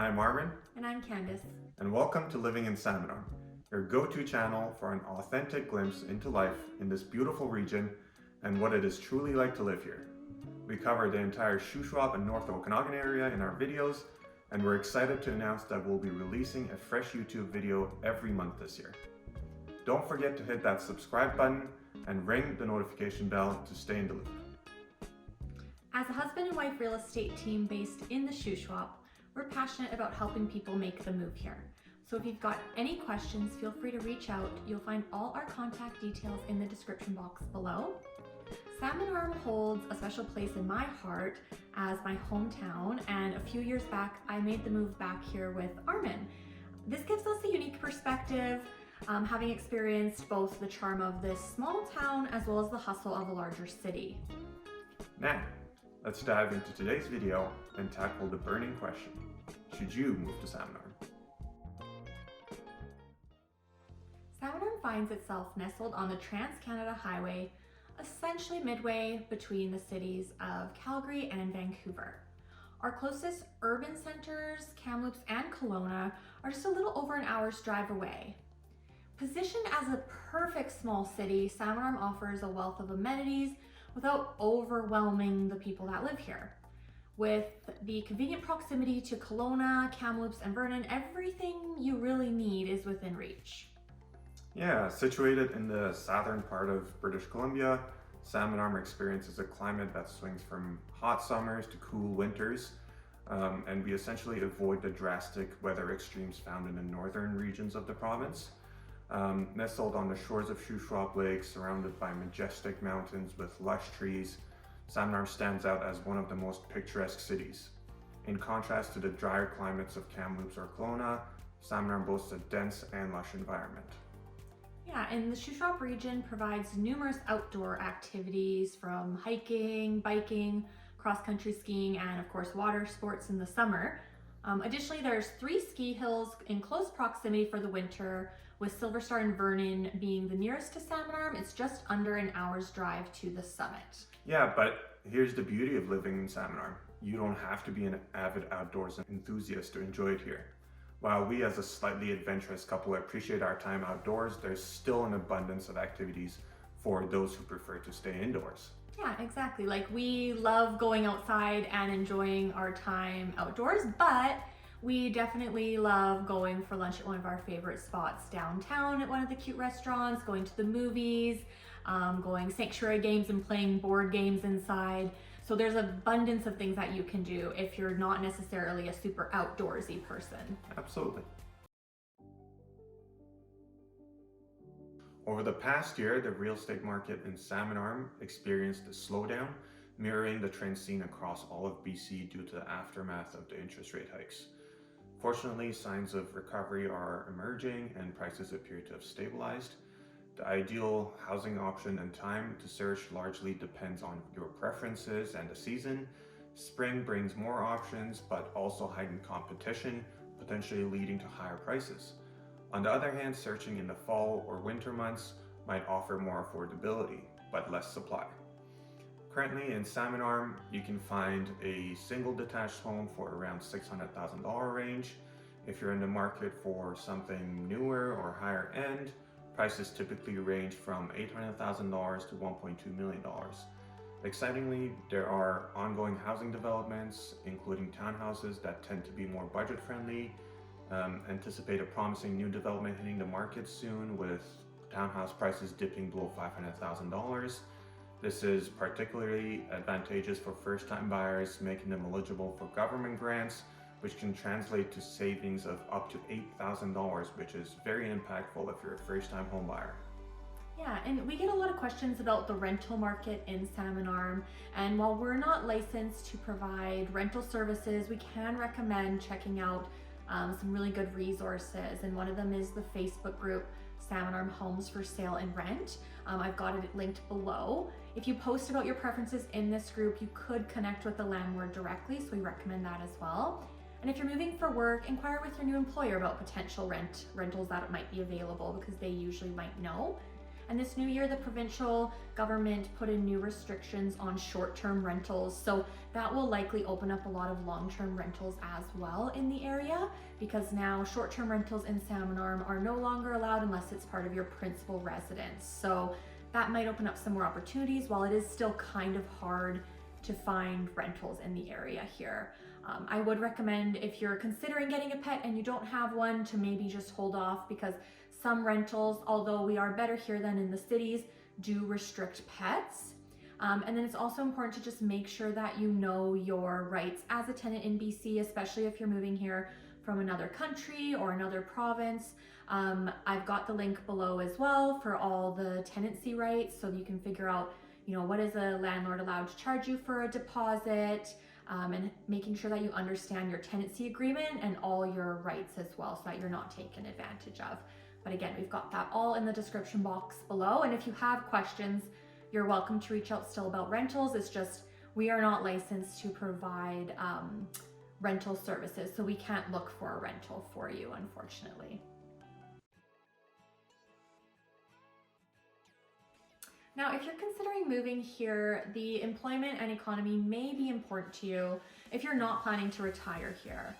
I'm Armin. And I'm Candace. And welcome to Living in Salmon Arm, your go-to channel for an authentic glimpse into life in this beautiful region and what it is truly like to live here. We cover the entire Shuswap and North Okanagan area in our videos, and we're excited to announce that we'll be releasing a fresh YouTube video every month this year. Don't forget to hit that subscribe button and ring the notification bell to stay in the loop. As a husband and wife real estate team based in the Shuswap, we're passionate about helping people make the move here. So if you've got any questions, feel free to reach out. You'll find all our contact details in the description box below. Salmon Arm holds a special place in my heart as my hometown, and a few years back I made the move back here with Armin. This gives us a unique perspective, having experienced both the charm of this small town as well as the hustle of a larger city. Now, let's dive into today's video and tackle the burning question: should you move to Salmon Arm? Salmon Arm finds itself nestled on the Trans-Canada Highway, essentially midway between the cities of Calgary and Vancouver. Our closest urban centers, Kamloops and Kelowna, are just a little over an hour's drive away. Positioned as a perfect small city, Salmon Arm offers a wealth of amenities without overwhelming the people that live here. With the convenient proximity to Kelowna, Kamloops, and Vernon, everything you really need is within reach. Yeah, situated in the southern part of British Columbia, Salmon Arm experiences a climate that swings from hot summers to cool winters, and we essentially avoid the drastic weather extremes found in the northern regions of the province. Nestled on the shores of Shuswap Lake, surrounded by majestic mountains with lush trees, Salmon Arm stands out as one of the most picturesque cities. In contrast to the drier climates of Kamloops or Kelowna, Salmon Arm boasts a dense and lush environment. Yeah, and the Shuswap region provides numerous outdoor activities from hiking, biking, cross-country skiing, and of course water sports in the summer. Additionally, there's 3 ski hills in close proximity for the winter, with Silver Star and Vernon being the nearest to Salmon Arm. It's just under an hour's drive to the summit. Yeah, but here's the beauty of living in Salmon Arm. You don't have to be an avid outdoors enthusiast to enjoy it here. While we as a slightly adventurous couple appreciate our time outdoors, there's still an abundance of activities for those who prefer to stay indoors. Yeah, exactly. Like, we love going outside and enjoying our time outdoors, but we definitely love going for lunch at one of our favorite spots downtown at one of the cute restaurants, going to the movies, going sanctuary games and playing board games inside. So there's an abundance of things that you can do if you're not necessarily a super outdoorsy person. Absolutely. Over the past year, the real estate market in Salmon Arm experienced a slowdown, mirroring the trend seen across all of BC due to the aftermath of the interest rate hikes. Fortunately, signs of recovery are emerging and prices appear to have stabilized. The ideal housing option and time to search largely depends on your preferences and the season. Spring brings more options, but also heightened competition, potentially leading to higher prices. On the other hand, searching in the fall or winter months might offer more affordability, but less supply. Currently in Salmon Arm, you can find a single detached home for around $600,000 range. If you're in the market for something newer or higher end, prices typically range from $800,000 to $1.2 million. Excitingly, there are ongoing housing developments, including townhouses that tend to be more budget friendly. Anticipate a promising new development hitting the market soon, with townhouse prices dipping below $500,000. This is particularly advantageous for first-time buyers, making them eligible for government grants, which can translate to savings of up to $8,000, which is very impactful if you're a first-time home buyer. Yeah, and we get a lot of questions about the rental market in Salmon Arm, and while we're not licensed to provide rental services, we can recommend checking out some really good resources, and one of them is the Facebook group Salmon Arm Homes for Sale and Rent. I've got it linked below. If you post about your preferences in this group, you could connect with the landlord directly, so we recommend that as well. And if you're moving for work, inquire with your new employer about potential rentals that might be available, because they usually might know. And this new year, the provincial government put in new restrictions on short-term rentals. So that will likely open up a lot of long-term rentals as well in the area, because now short-term rentals in Salmon Arm are no longer allowed unless it's part of your principal residence. So that might open up some more opportunities, while it is still kind of hard to find rentals in the area here. I would recommend, if you're considering getting a pet and you don't have one, to maybe just hold off, because some rentals, although we are better here than in the cities, do restrict pets. And then it's also important to just make sure that you know your rights as a tenant in BC, especially if you're moving here from another country or another province. I've got the link below as well for all the tenancy rights, so you can figure out, what is a landlord allowed to charge you for a deposit, and making sure that you understand your tenancy agreement and all your rights as well, so that you're not taken advantage of. But again, we've got that all in the description box below. And if you have questions, you're welcome to reach out still about rentals. It's just, we are not licensed to provide rental services, so we can't look for a rental for you, unfortunately. Now, if you're considering moving here, the employment and economy may be important to you if you're not planning to retire here.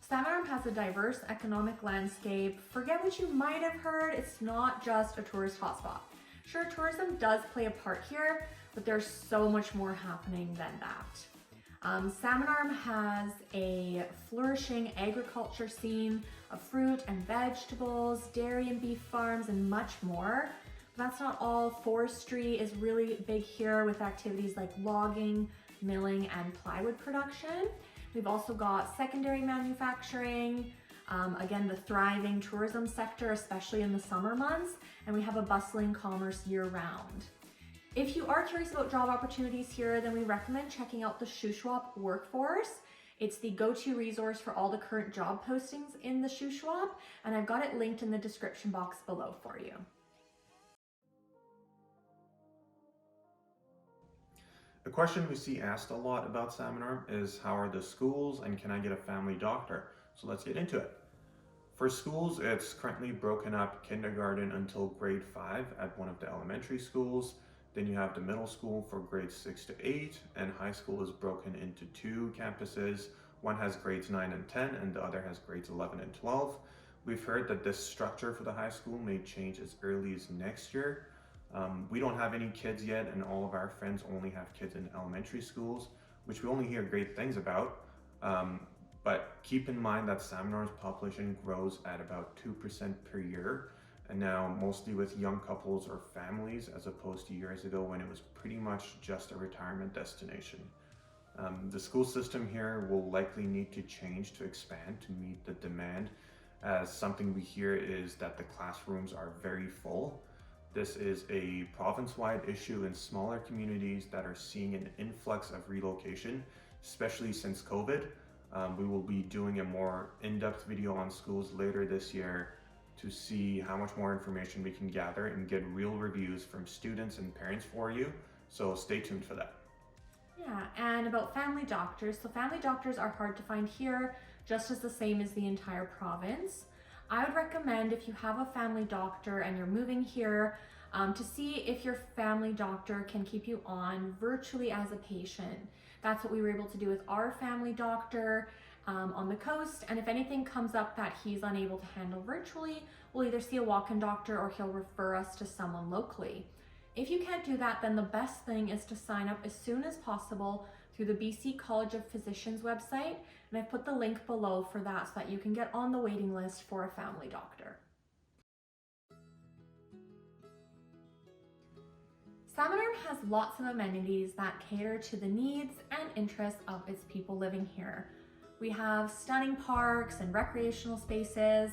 Salmon Arm has a diverse economic landscape. Forget what you might have heard, it's not just a tourist hotspot. Sure, tourism does play a part here, but there's so much more happening than that. Salmon Arm has a flourishing agriculture scene of fruit and vegetables, dairy and beef farms, and much more. But that's not all. Forestry is really big here, with activities like logging, milling, and plywood production. We've also got secondary manufacturing, again, the thriving tourism sector, especially in the summer months, and we have a bustling commerce year-round. If you are curious about job opportunities here, then we recommend checking out the Shuswap Workforce. It's the go-to resource for all the current job postings in the Shuswap, and I've got it linked in the description box below for you. A question we see asked a lot about Salmon Arm is, how are the schools and can I get a family doctor? So let's get into it. For schools, it's currently broken up kindergarten until grade 5 at one of the elementary schools. Then you have the middle school for grades 6 to 8, and high school is broken into 2 campuses. One has grades 9 and 10, and the other has grades 11 and 12. We've heard that this structure for the high school may change as early as next year. We don't have any kids yet, and all of our friends only have kids in elementary schools, which we only hear great things about. But keep in mind that Salmon Arm's population grows at about 2% per year, and now mostly with young couples or families, as opposed to years ago when it was pretty much just a retirement destination. The school system here will likely need to change to expand to meet the demand, as something we hear is that the classrooms are very full. This is a province-wide issue in smaller communities that are seeing an influx of relocation, especially since COVID. We will be doing a more in-depth video on schools later this year to see how much more information we can gather and get real reviews from students and parents for you. So stay tuned for that. Yeah, and about family doctors. So family doctors are hard to find here, just as the same as the entire province. I would recommend, if you have a family doctor and you're moving here, to see if your family doctor can keep you on virtually as a patient. That's what we were able to do with our family doctor on the coast. And if anything comes up that he's unable to handle virtually, we'll either see a walk-in doctor or he'll refer us to someone locally. If you can't do that, then the best thing is to sign up as soon as possible through the BC College of Physicians website, and I've put the link below for that so that you can get on the waiting list for a family doctor. Salmon Arm has lots of amenities that cater to the needs and interests of its people living here. We have stunning parks and recreational spaces,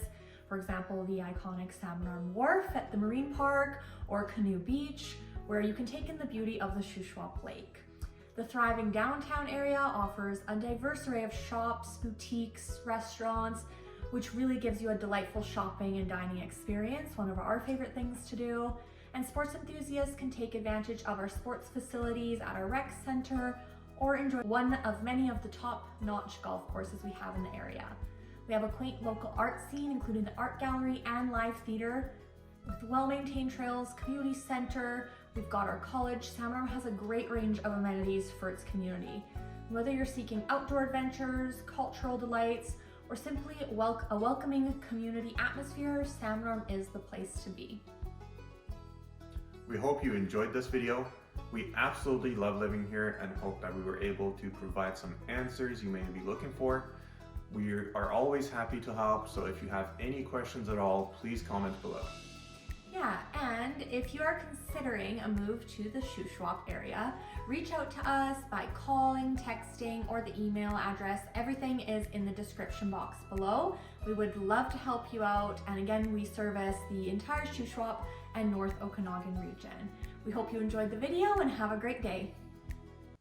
for example, the iconic Salmon Arm Wharf at the Marine Park or Canoe Beach, where you can take in the beauty of the Shuswap Lake. The thriving downtown area offers a diverse array of shops, boutiques, restaurants, which really gives you a delightful shopping and dining experience, one of our favorite things to do. And sports enthusiasts can take advantage of our sports facilities at our rec center or enjoy one of many of the top-notch golf courses we have in the area. We have a quaint local art scene, including the art gallery and live theater. with well-maintained trails, community center. We've got our college. Salmon Arm has a great range of amenities for its community. Whether you're seeking outdoor adventures, cultural delights, or simply a welcoming community atmosphere, Salmon Arm is the place to be. We hope you enjoyed this video. We absolutely love living here and hope that we were able to provide some answers you may be looking for. We are always happy to help, so if you have any questions at all, please comment below. Yeah, and if you are considering a move to the Shuswap area, reach out to us by calling, texting, or the email address. Everything is in the description box below. We would love to help you out, and again, we service the entire Shuswap and North Okanagan region. We hope you enjoyed the video and have a great day.